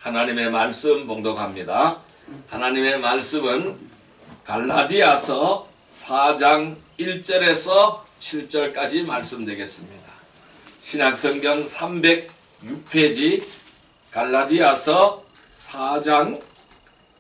하나님의 말씀 봉독합니다. 하나님의 말씀은 갈라디아서 4장 1절에서 7절까지 말씀되겠습니다. 신약성경 306페이지 갈라디아서 4장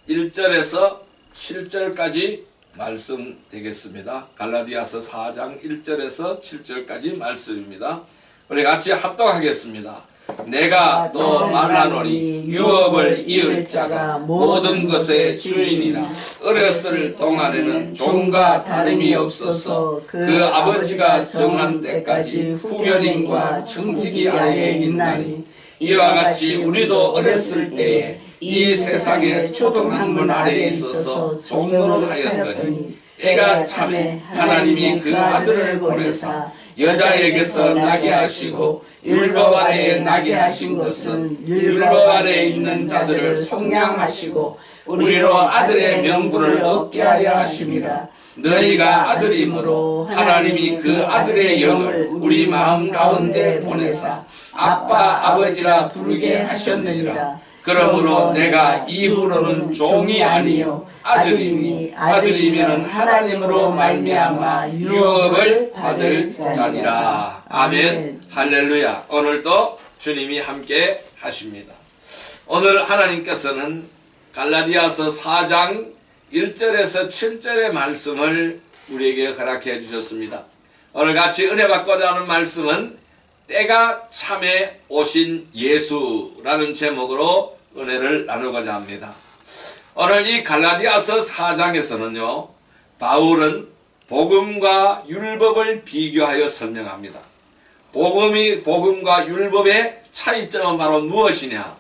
1절에서 7절까지 말씀되겠습니다. 갈라디아서 4장 1절에서 7절까지 말씀입니다. 우리 같이 합독하겠습니다. 내가 또 말하노니 유업을 이을 자가 모든 것의 주인이라. 어렸을 동안에는 종과 다름이 없어서 그 아버지가 정한 때까지 후견인과 청지기 아래에 있나니, 이와 같이 우리도 어렸을 때에 이 세상의 초등학문 아래에 있어서 종노릇 하였더니, 때가 참에 하나님이 그 아들을 보내사 여자에게서 나게 하시고 율법 아래에 나게 하신 것은 율법 아래에 있는 자들을 속량하시고 우리로 아들의 명분을 얻게 하려 하심이라. 너희가 아들이므로 하나님이 그 아들의 영을 우리 마음 가운데 보내사 아빠 아버지라 부르게 하셨느니라. 그러므로 내가 이후로는 종이 아니요 아들이니, 아들이면 하나님으로 말미암아 유업을 받을 자니라. 아멘. 할렐루야. 오늘도 주님이 함께 하십니다. 오늘 하나님께서는 갈라디아서 4장 1절에서 7절의 말씀을 우리에게 허락해 주셨습니다. 오늘 같이 은혜 받고자 하는 말씀은 때가 참에 오신 예수라는 제목으로 은혜를 나누고자 합니다. 오늘 이 갈라디아서 4장에서는요, 바울은 복음과 율법을 비교하여 설명합니다. 복음과 율법의 차이점은 바로 무엇이냐?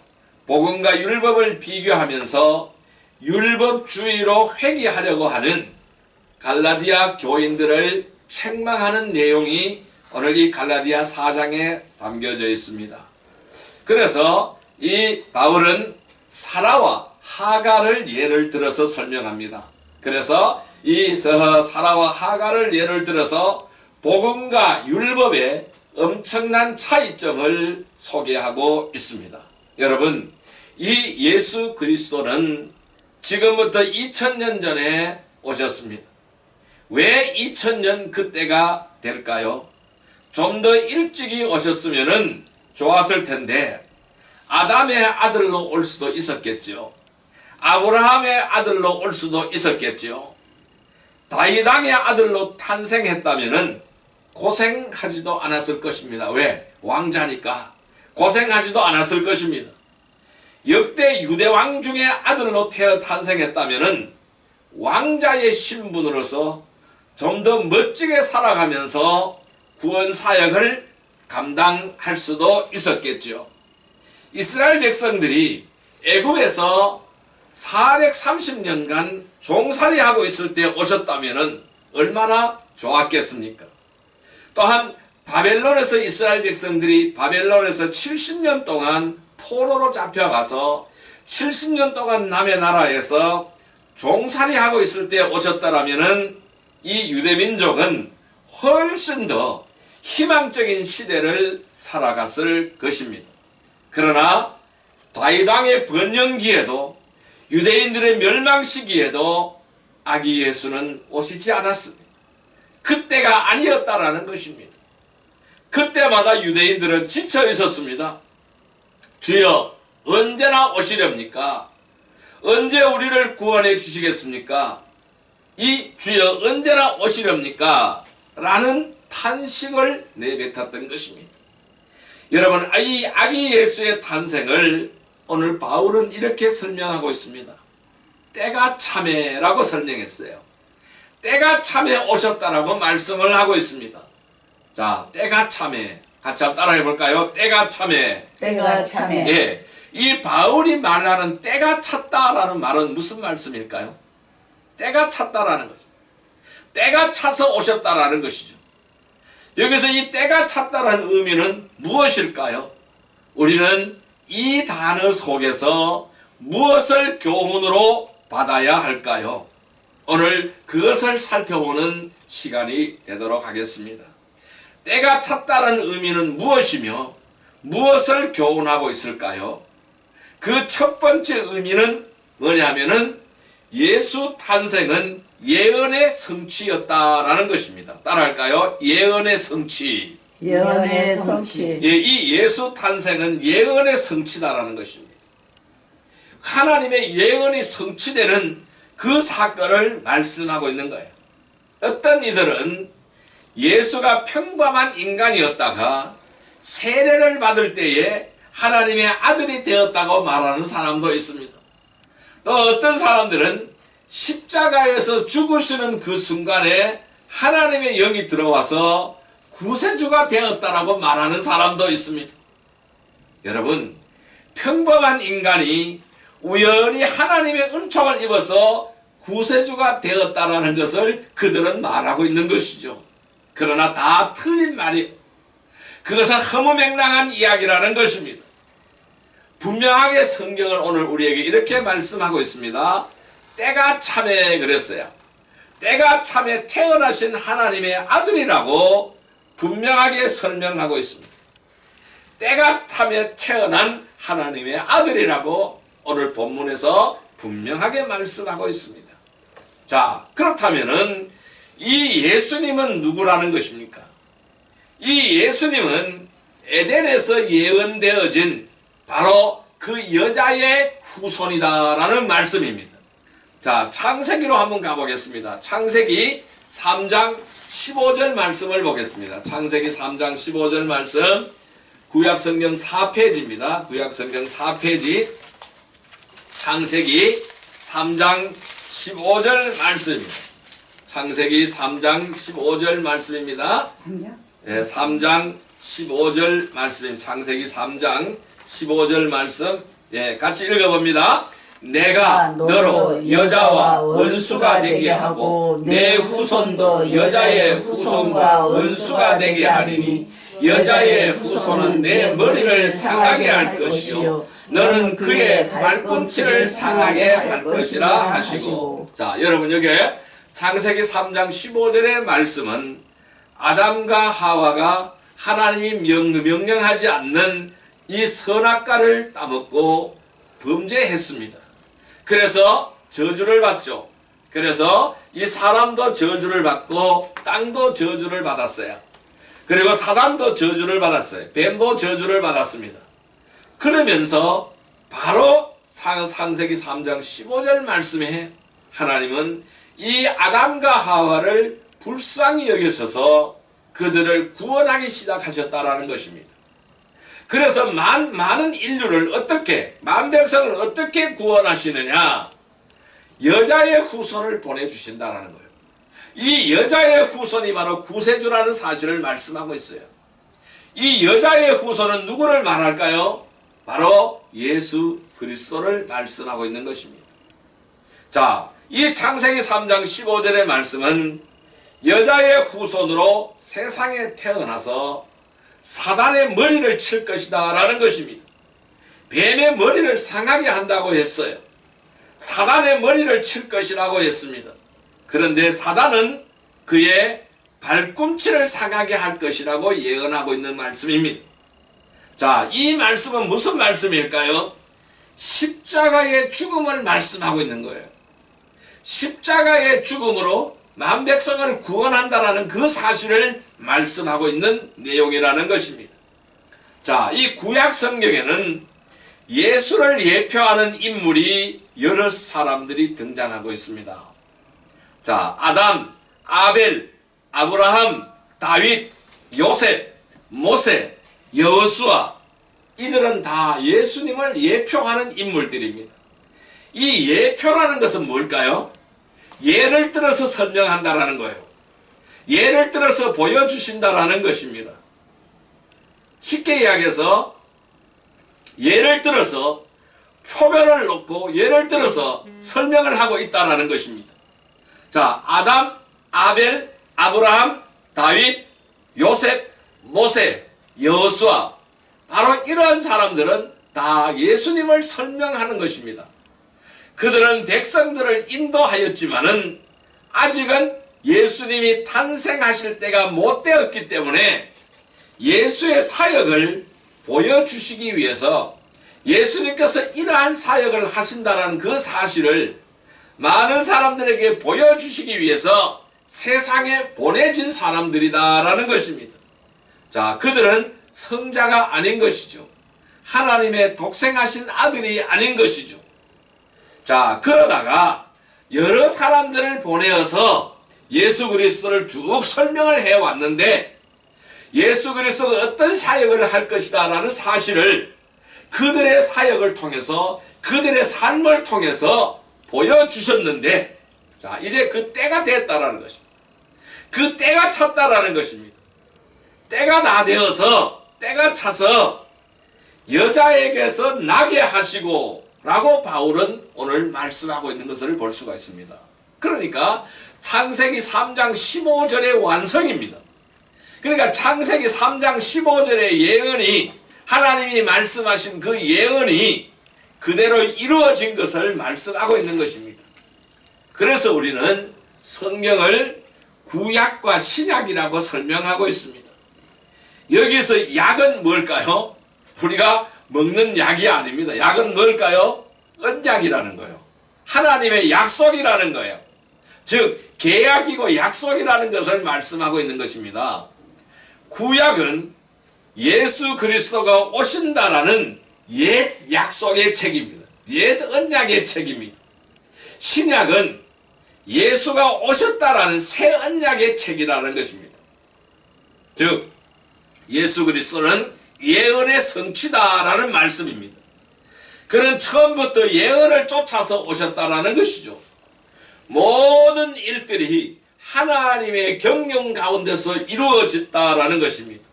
복음과 율법을 비교하면서 율법주의로 회귀하려고 하는 갈라디아 교인들을 책망하는 내용이 오늘 이 갈라디아 4장에 담겨져 있습니다. 그래서 이 바울은 사라와 하갈을 예를 들어서 설명합니다. 그래서 이 사라와 하갈을 예를 들어서 복음과 율법의 엄청난 차이점을 소개하고 있습니다. 여러분, 이 예수 그리스도는 지금부터 2000년 전에 오셨습니다. 왜 2000년 그때가 될까요? 좀 더 일찍이 오셨으면 좋았을 텐데, 아담의 아들로 올 수도 있었겠죠. 아브라함의 아들로 올 수도 있었겠죠. 다윗 왕의 아들로 탄생했다면 고생하지도 않았을 것입니다. 왜? 왕자니까 고생하지도 않았을 것입니다. 역대 유대왕 중의 아들로 탄생했다면 왕자의 신분으로서 좀 더 멋지게 살아가면서 구원 사역을 감당할 수도 있었겠죠. 이스라엘 백성들이 애굽에서 430년간 종살이하고 있을 때 오셨다면 얼마나 좋았겠습니까? 또한 바벨론에서 이스라엘 백성들이 바벨론에서 70년 동안 포로로 잡혀가서 70년 동안 남의 나라에서 종살이하고 있을 때 오셨다라면 이 유대민족은 훨씬 더 희망적인 시대를 살아갔을 것입니다. 그러나 다윗 왕의 번영기에도 유대인들의 멸망 시기에도 아기 예수는 오시지 않았습니다. 그때가 아니었다라는 것입니다. 그때마다 유대인들은 지쳐 있었습니다. 주여, 언제나 오시렵니까? 언제 우리를 구원해 주시겠습니까? 이 주여 언제나 오시렵니까? 라는 탄식을 내뱉었던 것입니다. 여러분, 이 아기 예수의 탄생을 오늘 바울은 이렇게 설명하고 있습니다. 때가 참에라고 설명했어요. 때가 참에 오셨다라고 말씀을 하고 있습니다. 자, 때가 참에. 같이 한번 따라해 볼까요? 때가 참에. 때가 참에. 예. 이 바울이 말하는 때가 찼다라는 말은 무슨 말씀일까요? 때가 찼다라는 거죠. 때가 차서 오셨다라는 것이죠. 여기서 이 때가 찼다라는 의미는 무엇일까요? 우리는 이 단어 속에서 무엇을 교훈으로 받아야 할까요? 오늘 그것을 살펴보는 시간이 되도록 하겠습니다. 때가 찼다는 의미는 무엇이며 무엇을 교훈하고 있을까요? 그 첫 번째 의미는 뭐냐면은 예수 탄생은 예언의 성취였다라는 것입니다. 따라할까요? 예언의 성취. 예언의 성취. 예, 이 예수 탄생은 예언의 성취다라는 것입니다. 하나님의 예언이 성취되는 그 사건을 말씀하고 있는 거예요. 어떤 이들은 예수가 평범한 인간이었다가 세례를 받을 때에 하나님의 아들이 되었다고 말하는 사람도 있습니다. 또 어떤 사람들은 십자가에서 죽으시는 그 순간에 하나님의 영이 들어와서 구세주가 되었다라고 말하는 사람도 있습니다. 여러분, 평범한 인간이 우연히 하나님의 은총을 입어서 구세주가 되었다라는 것을 그들은 말하고 있는 것이죠. 그러나 다 틀린 말이에요. 그것은 허무맹랑한 이야기라는 것입니다. 분명하게 성경은 오늘 우리에게 이렇게 말씀하고 있습니다. 때가 참에 그랬어요. 때가 참에 태어나신 하나님의 아들이라고 분명하게 설명하고 있습니다. 때가 참에 태어난 하나님의 아들이라고 오늘 본문에서 분명하게 말씀하고 있습니다. 자, 그렇다면은 이 예수님은 누구라는 것입니까? 이 예수님은 에덴에서 예언되어진 바로 그 여자의 후손이다라는 말씀입니다. 자, 창세기로 한번 가보겠습니다. 창세기 3장 15절 말씀을 보겠습니다. 창세기 3장 15절 말씀, 구약성경 4페이지입니다. 구약성경 4페이지, 창세기 3장 15절 말씀입니다. 창세기 3장 15절 말씀입니다. 네, 3장 15절 말씀입니다. 창세기 3장 15절 말씀, 예, 같이 읽어봅니다. 내가 너로 여자와 원수가 되게 하고 내 후손도 여자의 후손과 원수가 되게 하리니 여자의 후손은 내 머리를 상하게 할 것이요 너는 그의 발꿈치를 상하게 할 것이라 하시고. 자, 여러분, 여기 창세기 3장 15절의 말씀은 아담과 하와가 하나님이 명령하지 않는 이 선악과를 따먹고 범죄했습니다. 그래서 저주를 받죠. 그래서 이 사람도 저주를 받고 땅도 저주를 받았어요. 그리고 사단도 저주를 받았어요. 뱀도 저주를 받았습니다. 그러면서 바로 창세기 3장 15절 말씀에 하나님은 이 아담과 하와를 불쌍히 여기셔서 그들을 구원하기 시작하셨다라는 것입니다. 그래서 많은 인류를 어떻게, 만백성을 어떻게 구원하시느냐? 여자의 후손을 보내주신다라는 거예요. 이 여자의 후손이 바로 구세주라는 사실을 말씀하고 있어요. 이 여자의 후손은 누구를 말할까요? 바로 예수 그리스도를 말씀하고 있는 것입니다. 자, 이 창세기 3장 15절의 말씀은 여자의 후손으로 세상에 태어나서 사단의 머리를 칠 것이다 라는 것입니다. 뱀의 머리를 상하게 한다고 했어요. 사단의 머리를 칠 것이라고 했습니다. 그런데 사단은 그의 발꿈치를 상하게 할 것이라고 예언하고 있는 말씀입니다. 자, 이 말씀은 무슨 말씀일까요? 십자가의 죽음을 말씀하고 있는 거예요. 십자가의 죽음으로 만백성을 구원한다라는 그 사실을 말씀하고 있는 내용이라는 것입니다. 자, 이 구약 성경에는 예수를 예표하는 인물이 여러 사람들이 등장하고 있습니다. 자, 아담, 아벨, 아브라함, 다윗, 요셉, 모세, 여호수아, 이들은 다 예수님을 예표하는 인물들입니다. 이 예표라는 것은 뭘까요? 예를 들어서 설명한다라는 거예요. 예를 들어서 보여주신다라는 것입니다. 쉽게 이야기해서 예를 들어서 표면을 놓고 예를 들어서 설명을 하고 있다라는 것입니다. 자, 아담, 아벨, 아브라함, 다윗, 요셉, 모세, 여호수아, 바로 이러한 사람들은 다 예수님을 설명하는 것입니다. 그들은 백성들을 인도하였지만은 아직은 예수님이 탄생하실 때가 못 되었기 때문에 예수의 사역을 보여주시기 위해서 예수님께서 이러한 사역을 하신다는 그 사실을 많은 사람들에게 보여주시기 위해서 세상에 보내진 사람들이다라는 것입니다. 자, 그들은 성자가 아닌 것이죠. 하나님의 독생하신 아들이 아닌 것이죠. 자, 그러다가 여러 사람들을 보내어서 예수 그리스도를 쭉 설명을 해왔는데 예수 그리스도가 어떤 사역을 할 것이다 라는 사실을 그들의 사역을 통해서 그들의 삶을 통해서 보여주셨는데, 자, 이제 그 때가 됐다라는 것입니다. 그 때가 찼다라는 것입니다. 때가 다 되어서 때가 차서 여자에게서 나게 하시고 라고 바울은 오늘 말씀하고 있는 것을 볼 수가 있습니다. 그러니까 창세기 3장 15절의 완성입니다. 그러니까 창세기 3장 15절의 예언이 하나님이 말씀하신 그 예언이 그대로 이루어진 것을 말씀하고 있는 것입니다. 그래서 우리는 성경을 구약과 신약이라고 설명하고 있습니다. 여기서 약은 뭘까요? 우리가 먹는 약이 아닙니다. 약은 뭘까요? 언약이라는 거예요. 하나님의 약속이라는 거예요. 즉 계약이고 약속이라는 것을 말씀하고 있는 것입니다. 구약은 예수 그리스도가 오신다라는 옛 약속의 책입니다. 옛 언약의 책입니다. 신약은 예수가 오셨다라는 새 언약의 책이라는 것입니다. 즉 예수 그리스도는 예언의 성취다라는 말씀입니다. 그는 처음부터 예언을 쫓아서 오셨다라는 것이죠. 모든 일들이 하나님의 경영 가운데서 이루어졌다라는 것입니다.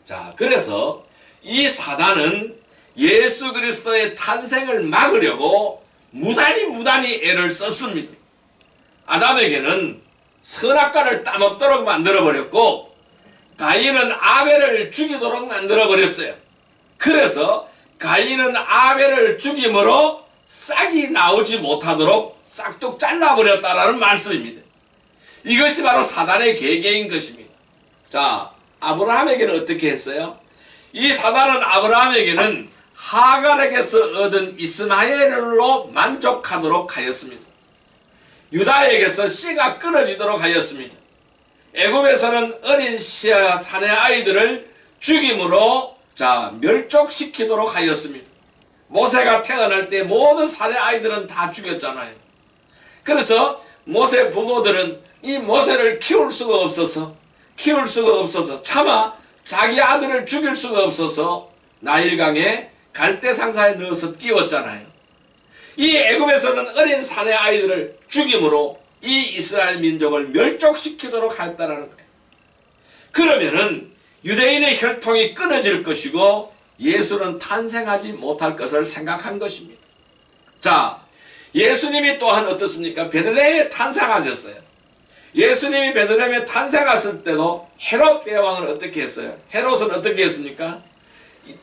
자, 그래서 이 사단은 예수 그리스도의 탄생을 막으려고 무단히 애를 썼습니다. 아담에게는 선악과를 따먹도록 만들어버렸고 가인은 아벨을 죽이도록 만들어버렸어요. 그래서 가인은 아벨을 죽임으로 싹이 나오지 못하도록 싹둑 잘라버렸다라는 말씀입니다. 이것이 바로 사단의 계계인 것입니다. 자, 아브라함에게는 어떻게 했어요? 이 사단은 아브라함에게는 하갈에게서 얻은 이스마엘로 만족하도록 하였습니다. 유다에게서 씨가 끊어지도록 하였습니다. 애굽에서는 어린 사내 아이들을 죽임으로 멸족시키도록 하였습니다. 모세가 태어날 때 모든 사내 아이들은 다 죽였잖아요. 그래서 모세 부모들은 이 모세를 키울 수가 없어서 차마 자기 아들을 죽일 수가 없어서 나일강에 갈대상사에 넣어서 띄웠잖아요. 이 애굽에서는 어린 사내 아이들을 죽임으로 이 이스라엘 민족을 멸족시키도록 하였다는 거예요. 그러면은 유대인의 혈통이 끊어질 것이고 예수는 탄생하지 못할 것을 생각한 것입니다. 자, 예수님이 또한 어떻습니까? 베들레헴에 탄생하셨어요. 예수님이 베들레헴에 탄생했을 때도 헤롯 대왕은 어떻게 했어요? 헤롯은 어떻게 했습니까?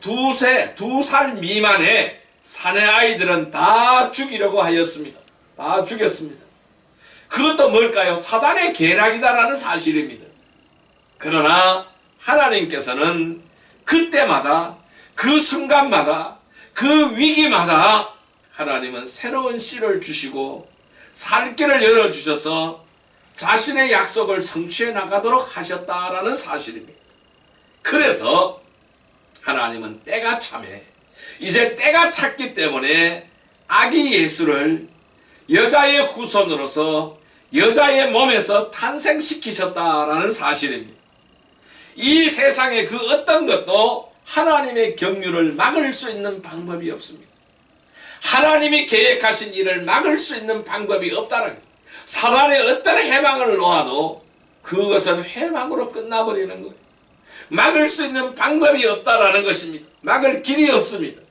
두 살 미만의 사내 아이들은 다 죽이려고 하였습니다. 다 죽였습니다. 그것도 뭘까요? 사단의 계략이다라는 사실입니다. 그러나 하나님께서는 그때마다 그 순간마다 그 위기마다 하나님은 새로운 씨를 주시고 살 길을 열어주셔서 자신의 약속을 성취해 나가도록 하셨다라는 사실입니다. 그래서 하나님은 때가 참에 이제 때가 찼기 때문에 아기 예수를 여자의 후손으로서 여자의 몸에서 탄생시키셨다라는 사실입니다. 이 세상에 그 어떤 것도 하나님의 경륜을 막을 수 있는 방법이 없습니다. 하나님이 계획하신 일을 막을 수 있는 방법이 없다는 거예요. 사단의 어떤 해방을 놓아도 그것은 해방으로 끝나버리는 거예요. 막을 수 있는 방법이 없다라는 것입니다. 막을 길이 없습니다.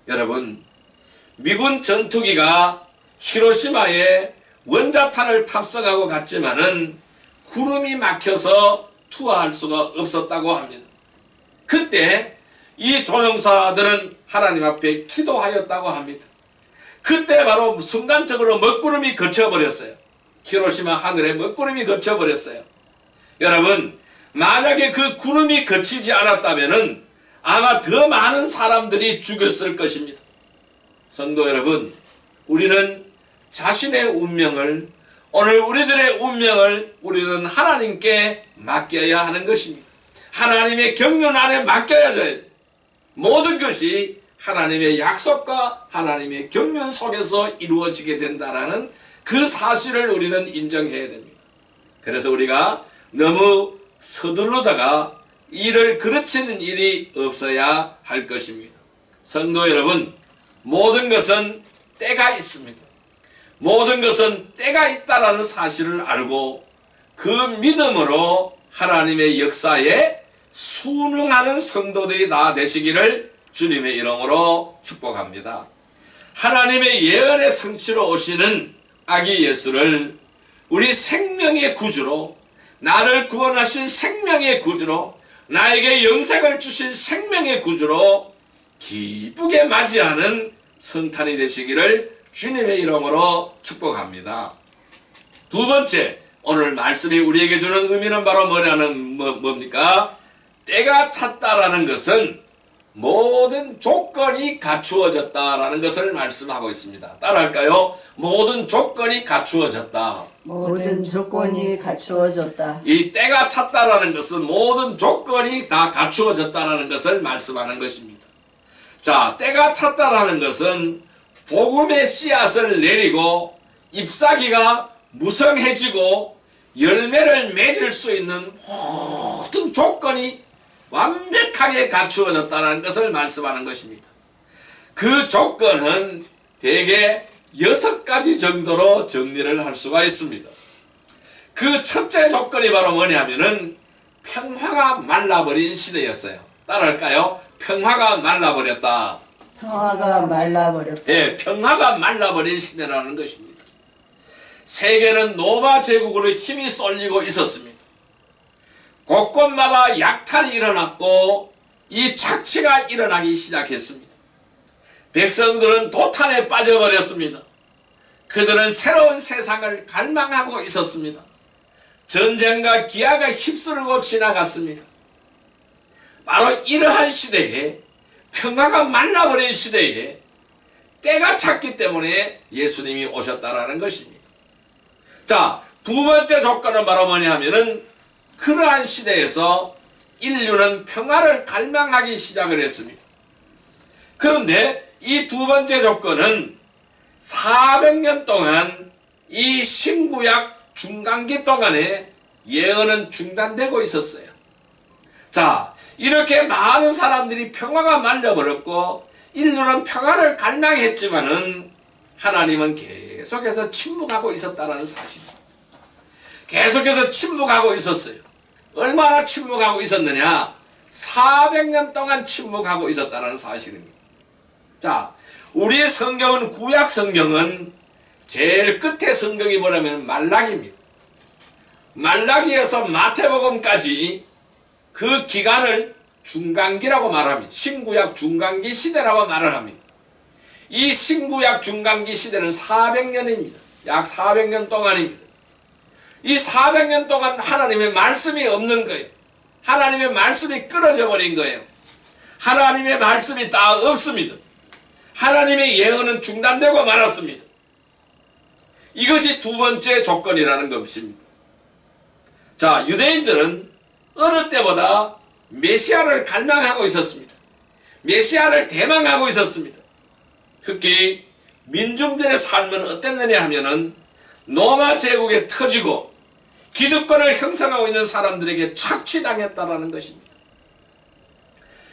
여러분, 미군 전투기가 히로시마에 원자탄을 탑승하고 갔지만은 구름이 막혀서 투하할 수가 없었다고 합니다. 그때 이 조종사들은 하나님 앞에 기도하였다고 합니다. 그때 바로 순간적으로 먹구름이 거쳐버렸어요. 히로시마 하늘에 먹구름이 거쳐버렸어요. 여러분, 만약에 그 구름이 거치지 않았다면은 아마 더 많은 사람들이 죽였을 것입니다. 성도 여러분, 우리는 자신의 운명을, 오늘 우리들의 운명을 우리는 하나님께 맡겨야 하는 것입니다. 하나님의 경륜 안에 맡겨야 돼요. 모든 것이 하나님의 약속과 하나님의 경륜 속에서 이루어지게 된다라는 그 사실을 우리는 인정해야 됩니다. 그래서 우리가 너무 서두르다가 일을 그르치는 일이 없어야 할 것입니다. 성도 여러분, 모든 것은 때가 있습니다. 모든 것은 때가 있다라는 사실을 알고 그 믿음으로 하나님의 역사에 순응하는 성도들이 다 되시기를 주님의 이름으로 축복합니다. 하나님의 예언의 성취로 오시는 아기 예수를 우리 생명의 구주로, 나를 구원하신 생명의 구주로, 나에게 영생을 주신 생명의 구주로 기쁘게 맞이하는 성탄이 되시기를 주님의 이름으로 축복합니다. 두 번째, 오늘 말씀이 우리에게 주는 의미는 바로 뭡니까? 때가 찼다라는 것은 모든 조건이 갖추어졌다라는 것을 말씀하고 있습니다. 따라할까요? 모든 조건이 갖추어졌다. 모든 조건이 갖추어졌다. 이 때가 찼다라는 것은 모든 조건이 다 갖추어졌다라는 것을 말씀하는 것입니다. 자, 때가 찼다라는 것은 복음의 씨앗을 내리고 잎사귀가 무성해지고 열매를 맺을 수 있는 모든 조건이 완벽하게 갖추어졌다는 것을 말씀하는 것입니다. 그 조건은 대개 6가지 정도로 정리를 할 수가 있습니다. 그 첫째 조건이 바로 뭐냐면은 평화가 말라버린 시대였어요. 따라할까요? 평화가 말라버렸다. 평화가 말라버렸다. 예, 평화가 말라버린 시대라는 것입니다. 세계는 로마 제국으로 힘이 쏠리고 있었습니다. 곳곳마다 약탈이 일어났고 이 착취가 일어나기 시작했습니다. 백성들은 도탄에 빠져버렸습니다. 그들은 새로운 세상을 갈망하고 있었습니다. 전쟁과 기아가 휩쓸고 지나갔습니다. 바로 이러한 시대에, 평화가 말라버린 시대에 때가 찼기 때문에 예수님이 오셨다라는 것입니다. 자, 두 번째 조건은 바로 뭐냐면은 그러한 시대에서 인류는 평화를 갈망하기 시작을 했습니다. 그런데 이 두 번째 조건은 400년 동안 이 신구약 중간기 동안에 예언은 중단되고 있었어요. 자, 이렇게 많은 사람들이 평화가 말려버렸고 인류는 평화를 갈망했지만은 하나님은 계속해서 침묵하고 있었다는 사실입니다. 계속해서 침묵하고 있었어요. 얼마나 침묵하고 있었느냐? 400년 동안 침묵하고 있었다는 사실입니다. 자, 우리의 성경은, 구약 성경은 제일 끝에 성경이 뭐냐면 말라기입니다. 말라기에서 마태복음까지 그 기간을 중간기라고 말합니다. 신구약 중간기 시대라고 말을 합니다. 이 신구약 중간기 시대는 400년입니다. 약 400년 동안입니다. 이 400년 동안 하나님의 말씀이 없는 거예요. 하나님의 말씀이 끊어져 버린 거예요. 하나님의 말씀이 다 없습니다. 하나님의 예언은 중단되고 말았습니다. 이것이 두 번째 조건이라는 것입니다. 자, 유대인들은 어느 때보다 메시아를 갈망하고 있었습니다. 메시아를 대망하고 있었습니다. 특히 민중들의 삶은 어땠느냐 하면은 로마 제국에 터지고 기득권을 형성하고 있는 사람들에게 착취당했다라는 것입니다.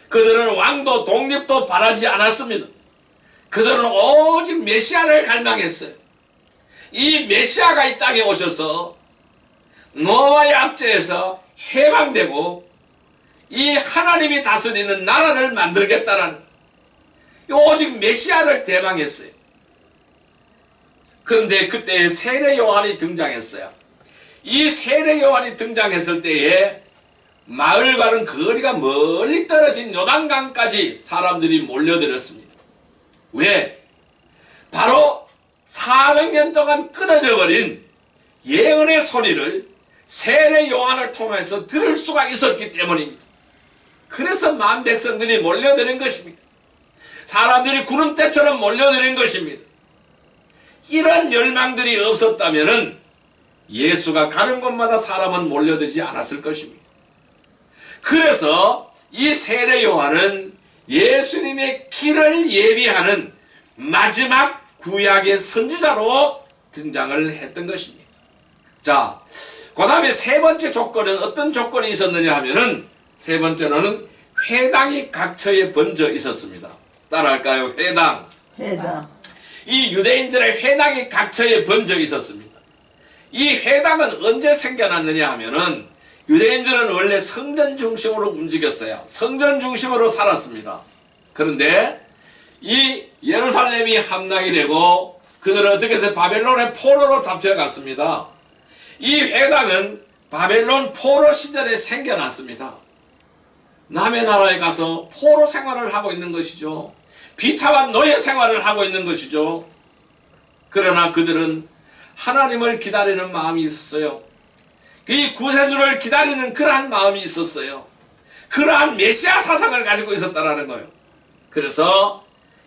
그들은 왕도 독립도 바라지 않았습니다. 그들은 오직 메시아를 갈망했어요. 이 메시아가 이 땅에 오셔서 노아의 압제에서 해방되고 이 하나님이 다스리는 나라를 만들겠다라는, 오직 메시아를 대망했어요. 그런데 그때 세례 요한이 등장했어요. 이 세례 요한이 등장했을 때에 마을과는 거리가 멀리 떨어진 요단강까지 사람들이 몰려들었습니다. 왜? 바로 400년 동안 끊어져 버린 예언의 소리를 세례 요한을 통해서 들을 수가 있었기 때문입니다. 그래서 만 백성들이 몰려드는 것입니다. 사람들이 구름대처럼 몰려드는 것입니다. 이런 열망들이 없었다면 예수가 가는 곳마다 사람은 몰려들지 않았을 것입니다. 그래서 이 세례 요한은 예수님의 길을 예비하는 마지막 구약의 선지자로 등장을 했던 것입니다. 자, 그 다음에 세 번째 조건은 어떤 조건이 있었느냐 하면은 세 번째로는 회당이 각처에 번져 있었습니다. 따라할까요? 회당. 회당. 이 유대인들의 회당이 각처에 번져 있었습니다. 이 회당은 언제 생겨났느냐 하면은 유대인들은 원래 성전 중심으로 움직였어요. 성전 중심으로 살았습니다. 그런데 이 예루살렘이 함락이 되고 그들은 어떻게 해서 바벨론의 포로로 잡혀갔습니다. 이 회당은 바벨론 포로 시절에 생겨났습니다. 남의 나라에 가서 포로 생활을 하고 있는 것이죠. 비참한 노예 생활을 하고 있는 것이죠. 그러나 그들은 하나님을 기다리는 마음이 있었어요. 이 구세주를 기다리는 그러한 마음이 있었어요. 그러한 메시아 사상을 가지고 있었다라는 거예요. 그래서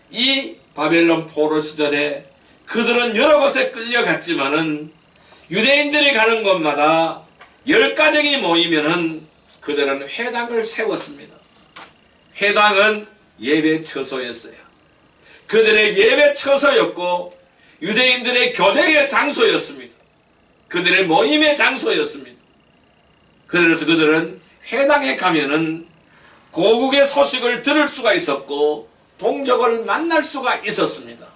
이 바벨론 포로 시절에 그들은 여러 곳에 끌려갔지만은 유대인들이 가는 곳마다 10가정이 모이면은 그들은 회당을 세웠습니다. 회당은 예배 처소였어요. 그들의 예배 처소였고 유대인들의 교제의 장소였습니다. 그들의 모임의 장소였습니다. 그래서 그들은 회당에 가면은 고국의 소식을 들을 수가 있었고 동족을 만날 수가 있었습니다.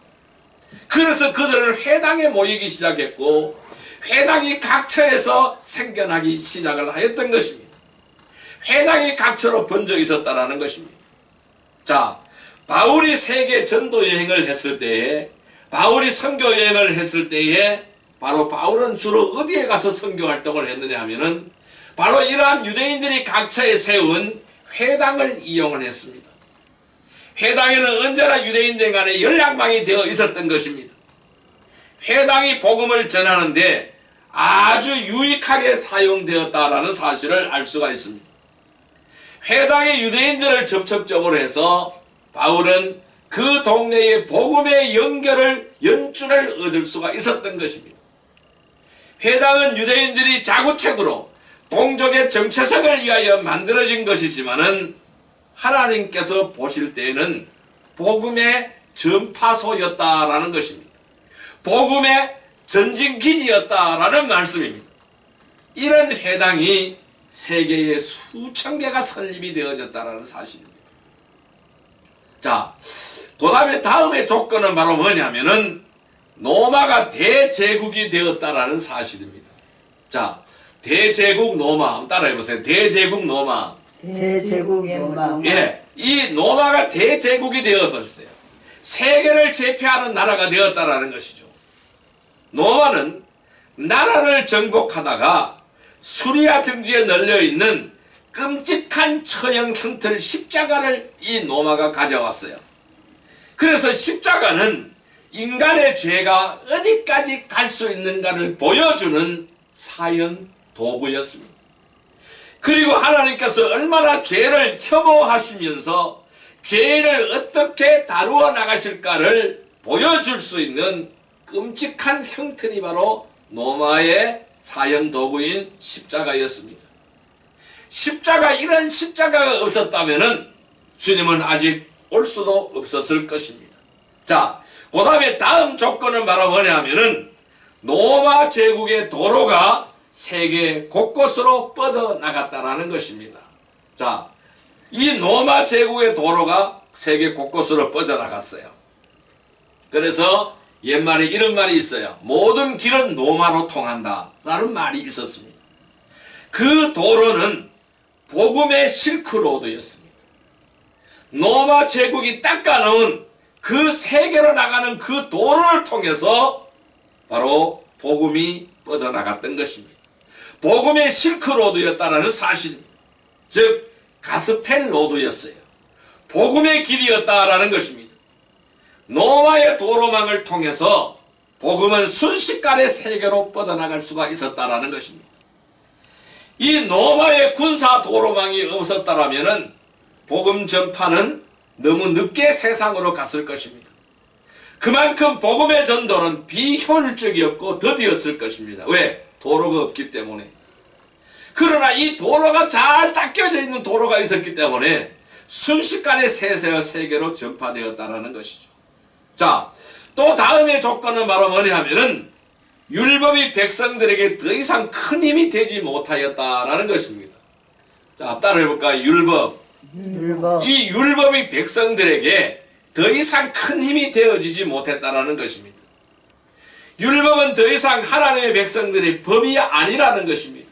그래서 그들은 회당에 모이기 시작했고 회당이 각처에서 생겨나기 시작을 하였던 것입니다. 회당이 각처로 번져 있었다라는 것입니다. 자, 바울이 세계 전도 여행을 했을 때에 바울이 선교 여행을 했을 때에 바로 바울은 주로 어디에 가서 선교 활동을 했느냐 하면은 바로 이러한 유대인들이 각처에 세운 회당을 이용을 했습니다. 회당에는 언제나 유대인들 간에 연락망이 되어 있었던 것입니다. 회당이 복음을 전하는데 아주 유익하게 사용되었다라는 사실을 알 수가 있습니다. 회당의 유대인들을 접촉적으로 해서 바울은 그 동네의 복음의 연줄을 얻을 수가 있었던 것입니다. 회당은 유대인들이 자구책으로 동족의 정체성을 위하여 만들어진 것이지만은 하나님께서 보실 때에는 복음의 전파소였다라는 것입니다. 복음의 전진기지였다라는 말씀입니다. 이런 회당이 세계에 수천 개가 설립이 되어졌다라는 사실입니다. 자, 그 다음에 다음의 조건은 바로 뭐냐면은 로마가 대제국이 되었다라는 사실입니다. 자, 대제국 로마 한번 따라해보세요. 대제국 로마. 대제국 로마. 예, 이 로마가 대제국이 되어졌어요. 세계를 제패하는 나라가 되었다라는 것이죠. 로마는 나라를 정복하다가 수리아 등지에 널려있는 끔찍한 처형 형틀 십자가를 이 로마가 가져왔어요. 그래서 십자가는 인간의 죄가 어디까지 갈 수 있는가를 보여주는 사형 도구였습니다. 그리고 하나님께서 얼마나 죄를 혐오하시면서 죄를 어떻게 다루어 나가실까를 보여줄 수 있는 끔찍한 형틀이 바로 로마의 사형 도구인 십자가였습니다. 이런 십자가가 없었다면 주님은 아직 올 수도 없었을 것입니다. 자, 그 다음에 다음 조건은 바로 뭐냐면은 로마 제국의 도로가 세계 곳곳으로 뻗어나갔다라는 것입니다. 자, 이 로마 제국의 도로가 세계 곳곳으로 뻗어나갔어요. 그래서 옛말에 이런 말이 있어요. 모든 길은 로마로 통한다 라는 말이 있었습니다. 그 도로는 복음의 실크로드였습니다. 로마 제국이 닦아놓은 그 세계로 나가는 그 도로를 통해서 바로 복음이 뻗어나갔던 것입니다. 복음의 실크로드였다는 사실입니다. 즉 가스펠 로드였어요. 복음의 길이었다라는 것입니다. 로마의 도로망을 통해서 복음은 순식간에 세계로 뻗어나갈 수가 있었다라는 것입니다. 이 로마의 군사 도로망이 없었다라면은 복음 전파는 너무 늦게 세상으로 갔을 것입니다. 그만큼 복음의 전도는 비효율적이었고 더디었을 것입니다. 왜? 도로가 없기 때문에. 그러나 이 도로가 잘 닦여져 있는 도로가 있었기 때문에 순식간에 세계로 전파되었다는 것이죠. 자, 또 다음의 조건은 바로 뭐냐 하면은 율법이 백성들에게 더 이상 큰 힘이 되지 못하였다라는 것입니다. 자, 따라해볼까요? 율법. 이 율법이 백성들에게 더 이상 큰 힘이 되어지지 못했다라는 것입니다. 율법은 더 이상 하나님의 백성들의 법이 아니라는 것입니다.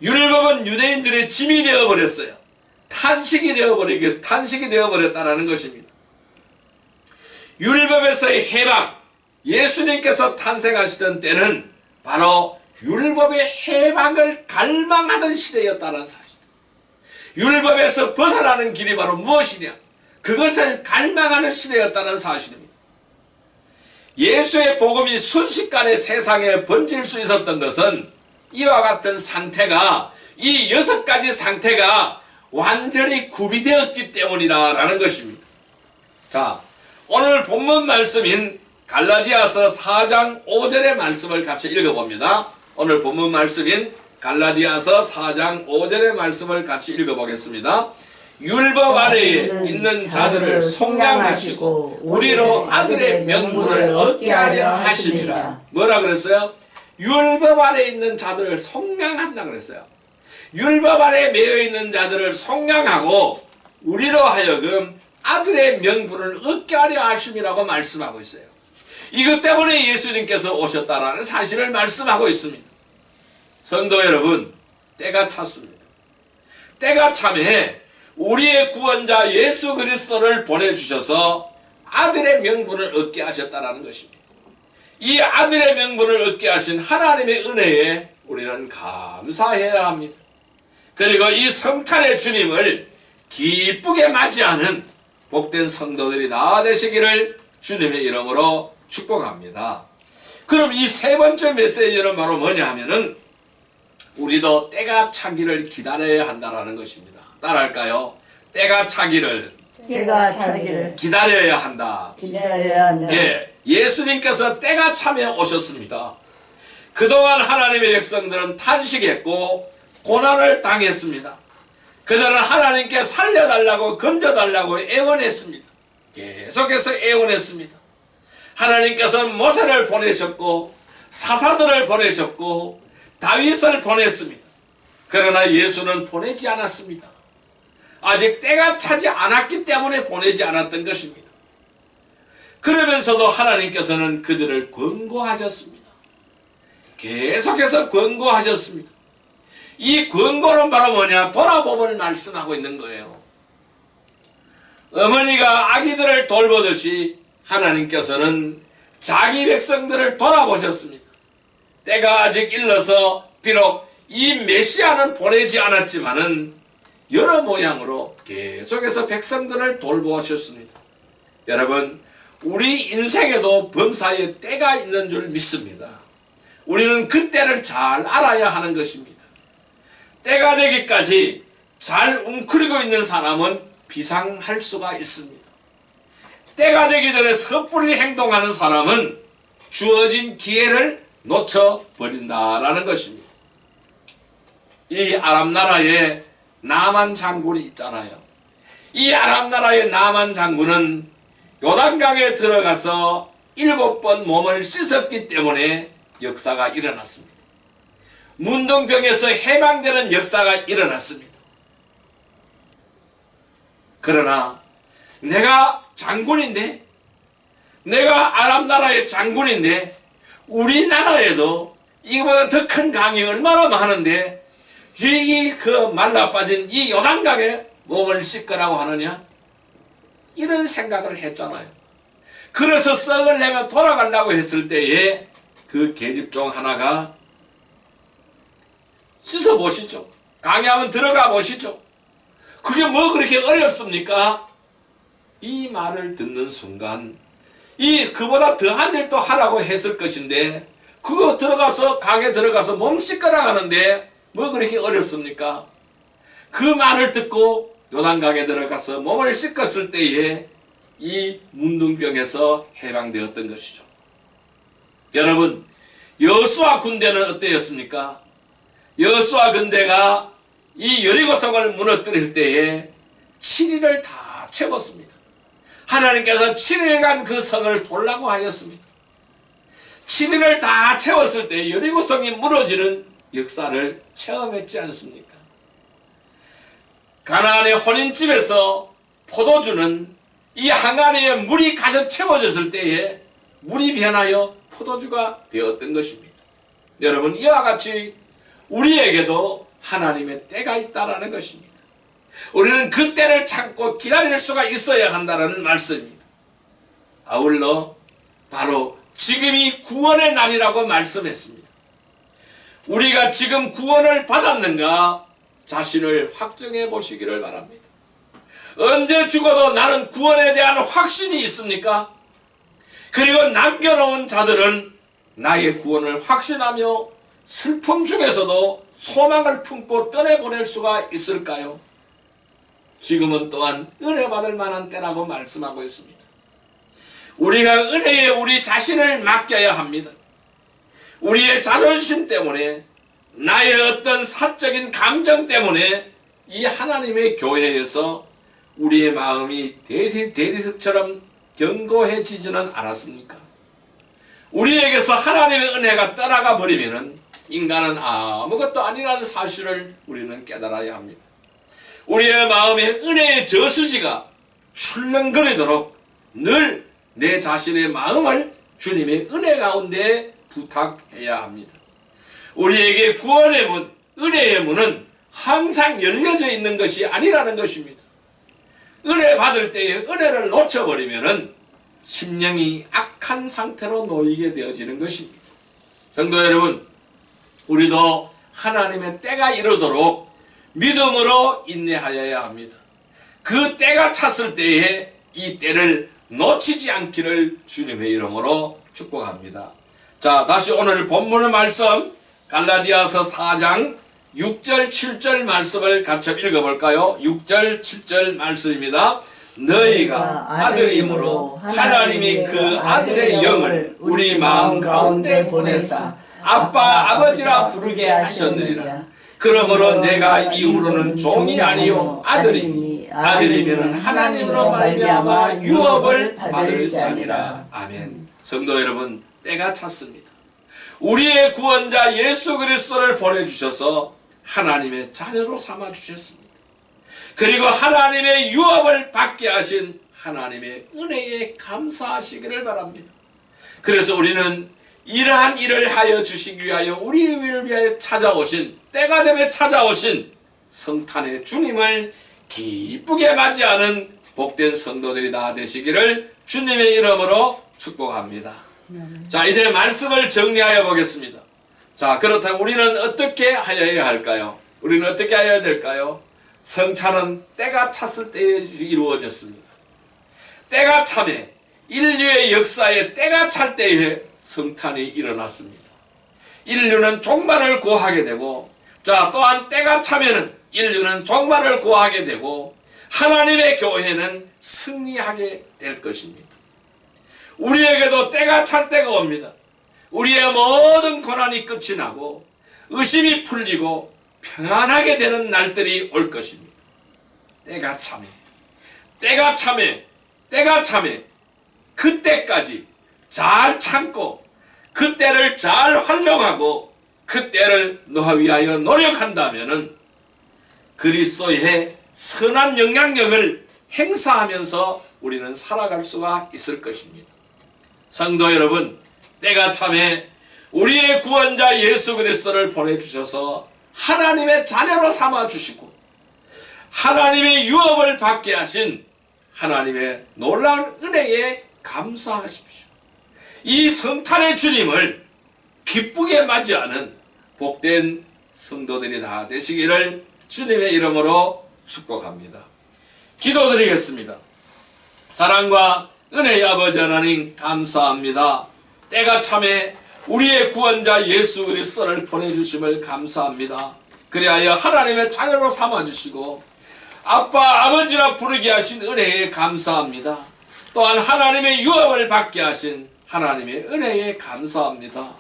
율법은 유대인들의 짐이 되어버렸어요. 탄식이 되어버렸다라는 것입니다. 율법에서의 해방, 예수님께서 탄생하시던 때는 바로 율법의 해방을 갈망하던 시대였다는 사실. 율법에서 벗어나는 길이 바로 무엇이냐? 그것을 갈망하는 시대였다는 사실입니다. 예수의 복음이 순식간에 세상에 번질 수 있었던 것은 이와 같은 상태가, 이 6가지 상태가 완전히 구비되었기 때문이라는 것입니다. 자, 오늘 본문 말씀인 갈라디아서 4장 5절의 말씀을 같이 읽어봅니다. 오늘 본문 말씀인 갈라디아서 4장 5절의 말씀을 같이 읽어보겠습니다. 율법 아래에 있는 자들을 속량하시고 우리로 아들의 명분을 얻게 하려 하심이라. 뭐라 그랬어요? 율법 아래에 있는 자들을 속량한다 그랬어요. 율법 아래에 매여 있는 자들을 속량하고 우리로 하여금 아들의 명분을 얻게 하려 하심이라고 말씀하고 있어요. 이것 때문에 예수님께서 오셨다라는 사실을 말씀하고 있습니다. 성도 여러분, 때가 찼습니다. 때가 참에 우리의 구원자 예수 그리스도를 보내주셔서 아들의 명분을 얻게 하셨다는 것입니다. 이 아들의 명분을 얻게 하신 하나님의 은혜에 우리는 감사해야 합니다. 그리고 이 성탄의 주님을 기쁘게 맞이하는 복된 성도들이 다 되시기를 주님의 이름으로 축복합니다. 그럼 이 세 번째 메시지는 바로 뭐냐 하면은 우리도 때가 차기를 기다려야 한다는 것입니다. 따라할까요? 때가 차기를 기다려야 한다. 예, 예수님께서 때가 차면 오셨습니다. 그동안 하나님의 백성들은 탄식했고 고난을 당했습니다. 그들은 하나님께 살려달라고 건져달라고 애원했습니다. 계속해서 애원했습니다. 하나님께서 모세를 보내셨고 사사들을 보내셨고 다윗을 보냈습니다. 그러나 예수는 보내지 않았습니다. 아직 때가 차지 않았기 때문에 보내지 않았던 것입니다. 그러면서도 하나님께서는 그들을 권고하셨습니다. 계속해서 권고하셨습니다. 이 권고는 바로 뭐냐? 돌아봄을 말씀하고 있는 거예요. 어머니가 아기들을 돌보듯이 하나님께서는 자기 백성들을 돌아보셨습니다. 때가 아직 일러서 비록 이 메시아는 보내지 않았지만은 여러 모양으로 계속해서 백성들을 돌보셨습니다. 여러분, 우리 인생에도 범사에 때가 있는 줄 믿습니다. 우리는 그 때를 잘 알아야 하는 것입니다. 때가 되기까지 잘 웅크리고 있는 사람은 비상할 수가 있습니다. 때가 되기 전에 섣불리 행동하는 사람은 주어진 기회를 놓쳐버린다라는 것입니다. 이 아람 나라에 나만 장군이 있잖아요. 이 아람 나라의 나만 장군은 요단강에 들어가서 7번 몸을 씻었기 때문에 역사가 일어났습니다. 문둥병에서 해방되는 역사가 일어났습니다. 그러나 내가 장군인데, 내가 아람 나라의 장군인데 우리나라에도 이거보다 더 큰 강이 얼마나 많은데 그 말라빠진 이 요단강에 몸을 씻으라고 하느냐? 이런 생각을 했잖아요. 그래서 썩을 내며 돌아가려고 했을 때에 그 계집종 하나가 씻어보시죠. 강에 한번 들어가 보시죠. 그게 뭐 그렇게 어렵습니까? 이 말을 듣는 순간 그보다 더한 일도 하라고 했을 것인데 그거 들어가서 강에 들어가서 몸 씻거나 하는데 뭐 그렇게 어렵습니까? 그 말을 듣고 요단강에 들어가서 몸을 씻었을 때에 이 문둥병에서 해방되었던 것이죠. 여러분, 여호수아 군대는 어때였습니까? 여호수아 군대가 이 여리고성을 무너뜨릴 때에 7일을 다 채웠습니다. 하나님께서 7일간 그 성을 돌라고 하였습니다. 7일을 다 채웠을 때 여리고성이 무너지는 역사를 체험했지 않습니까? 가나안의 혼인집에서 포도주는 이 항아리에 물이 가득 채워졌을 때에 물이 변하여 포도주가 되었던 것입니다. 여러분, 이와 같이 우리에게도 하나님의 때가 있다라는 것입니다. 우리는 그 때를 참고 기다릴 수가 있어야 한다는 말씀입니다. 아울러 바로 지금이 구원의 날이라고 말씀했습니다. 우리가 지금 구원을 받았는가 자신을 확정해 보시기를 바랍니다. 언제 죽어도 나는 구원에 대한 확신이 있습니까? 그리고 남겨놓은 자들은 나의 구원을 확신하며 슬픔 중에서도 소망을 품고 떠내보낼 수가 있을까요? 지금은 또한 은혜 받을 만한 때라고 말씀하고 있습니다. 우리가 은혜에 우리 자신을 맡겨야 합니다. 우리의 자존심 때문에, 나의 어떤 사적인 감정 때문에 이 하나님의 교회에서 우리의 마음이 대리석처럼 견고해지지는 않았습니까? 우리에게서 하나님의 은혜가 떠나가 버리면 인간은 아무것도 아니라는 사실을 우리는 깨달아야 합니다. 우리의 마음에 은혜의 저수지가 출렁거리도록 늘 내 자신의 마음을 주님의 은혜 가운데 부탁해야 합니다. 우리에게 구원의 문, 은혜의 문은 항상 열려져 있는 것이 아니라는 것입니다. 은혜 받을 때에 은혜를 놓쳐버리면 심령이 악한 상태로 놓이게 되어지는 것입니다. 성도 여러분, 우리도 하나님의 때가 이르도록 믿음으로 인내하여야 합니다. 그 때가 찼을 때에 이 때를 놓치지 않기를 주님의 이름으로 축복합니다. 자, 다시 오늘 본문의 말씀 갈라디아서 4장 6절 7절 말씀을 같이 읽어볼까요? 6절 7절 말씀입니다. 너희가 아들임으로 하나님이 그 아들의 영을 우리 마음 가운데 보내사 아빠 아버지라 부르게 하셨느니라. 그러므로 내가 이후로는 종이 아니요 아들이니 아들이면 하나님으로 말미암아 유업을 받을 자니라. 아멘. 성도 여러분, 때가 찼습니다. 우리의 구원자 예수 그리스도를 보내주셔서 하나님의 자녀로 삼아주셨습니다. 그리고 하나님의 유업을 받게 하신 하나님의 은혜에 감사하시기를 바랍니다. 그래서 우리는 이러한 일을 하여 주시기 위하여 우리를 위하여 찾아오신, 때가 되면 찾아오신 성탄의 주님을 기쁘게 맞이하는 복된 성도들이 다 되시기를 주님의 이름으로 축복합니다. 자, 이제 말씀을 정리하여 보겠습니다. 자, 그렇다면 우리는 어떻게 하여야 할까요? 우리는 어떻게 하여야 될까요? 성찬은 때가 찼을 때에 이루어졌습니다. 때가 참에, 인류의 역사에 때가 찰 때에 성탄이 일어났습니다. 인류는 종말을 구하게 되고, 자, 또한 때가 차면은 인류는 종말을 구하게 되고 하나님의 교회는 승리하게 될 것입니다. 우리에게도 때가 찰 때가 옵니다. 우리의 모든 고난이 끝이 나고 의심이 풀리고 평안하게 되는 날들이 올 것입니다. 때가 참에, 때가 참에, 때가 참에 그때까지 잘 참고 그때를 잘 활용하고 그때를 위하여 노력한다면은 그리스도의 선한 영향력을 행사하면서 우리는 살아갈 수가 있을 것입니다. 성도 여러분, 때가 참에 우리의 구원자 예수 그리스도를 보내주셔서 하나님의 자녀로 삼아주시고 하나님의 유업을 받게 하신 하나님의 놀라운 은혜에 감사하십시오. 이 성탄의 주님을 기쁘게 맞이하는 복된 성도들이 다 되시기를 주님의 이름으로 축복합니다. 기도드리겠습니다. 사랑과 은혜의 아버지 하나님, 감사합니다. 때가 참에 우리의 구원자 예수 그리스도를 보내주심을 감사합니다. 그리하여 하나님의 자녀로 삼아주시고 아빠 아버지라 부르게 하신 은혜에 감사합니다. 또한 하나님의 유업을 받게 하신 하나님의 은혜에 감사합니다.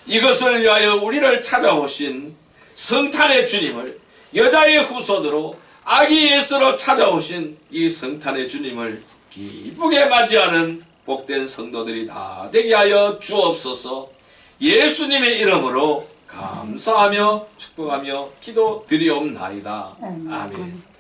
이것을 위하여 우리를 찾아오신 성탄의 주님을, 여자의 후손으로 아기 예수로 찾아오신 이 성탄의 주님을 기쁘게 맞이하는 복된 성도들이 다 되게 하여 주옵소서. 예수님의 이름으로 감사하며 축복하며 기도드리옵나이다. 아멘.